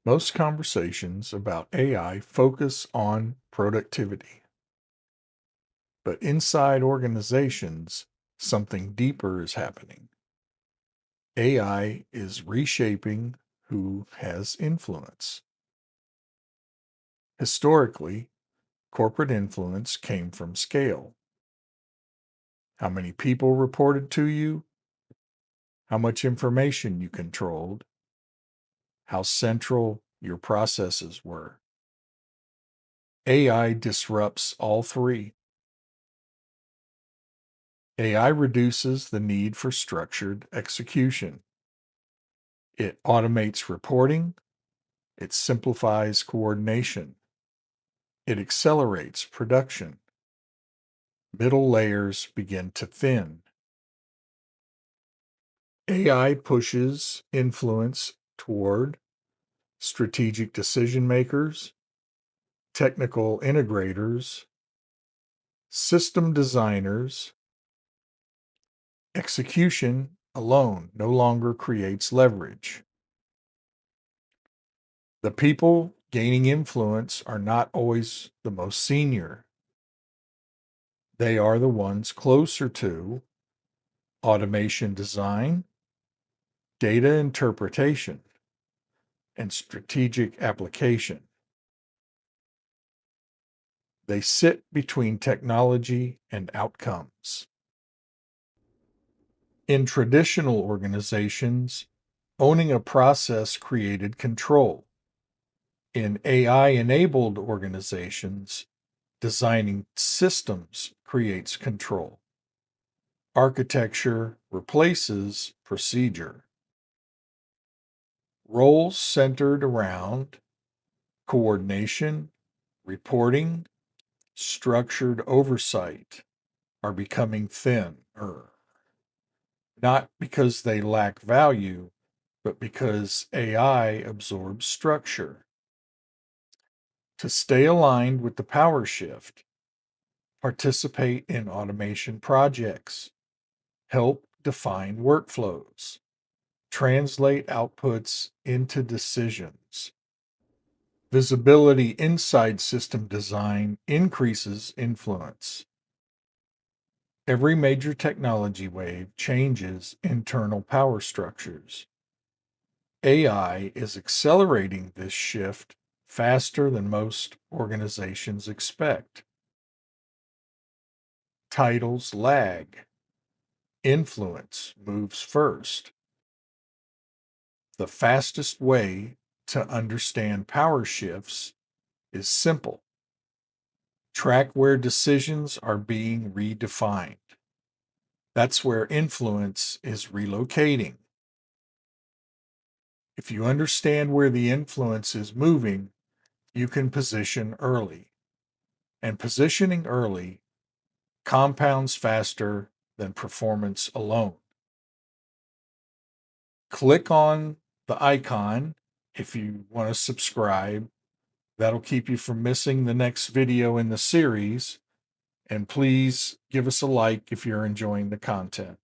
Most conversations about AI focus on productivity, but inside organizations, something deeper is happening. AI is reshaping who has influence. Historically, corporate influence came from scale. How many people reported to you, how much information you controlled, how central your processes were. AI disrupts all three. AI reduces the need for structured execution. It automates reporting. It simplifies coordination. It accelerates production. Middle layers begin to thin. AI pushes influence toward strategic decision makers, technical integrators, system designers. Execution alone no longer creates leverage. The people gaining influence are not always the most senior. They are the ones closer to automation design, data interpretation, and strategic application. They sit between technology and outcomes. In traditional organizations, owning a process created control. In AI-enabled organizations, designing systems creates control. Architecture replaces procedure. Roles centered around coordination, reporting, structured oversight are becoming thinner, not because they lack value, but because AI absorbs structure. To stay aligned with the power shift, participate in automation projects, help define workflows, translate outputs into decisions. Visibility inside system design increases influence. Every major technology wave changes internal power structures. AI is accelerating this shift faster than most organizations expect. Titles lag. Influence moves first. The fastest way to understand power shifts is simple. Track where decisions are being redefined. That's where influence is relocating. If you understand where the influence is moving, you can position early. And positioning early compounds faster than performance alone. Click on the icon if you want to subscribe. That'll keep you from missing the next video in the series. And please give us a like if you're enjoying the content.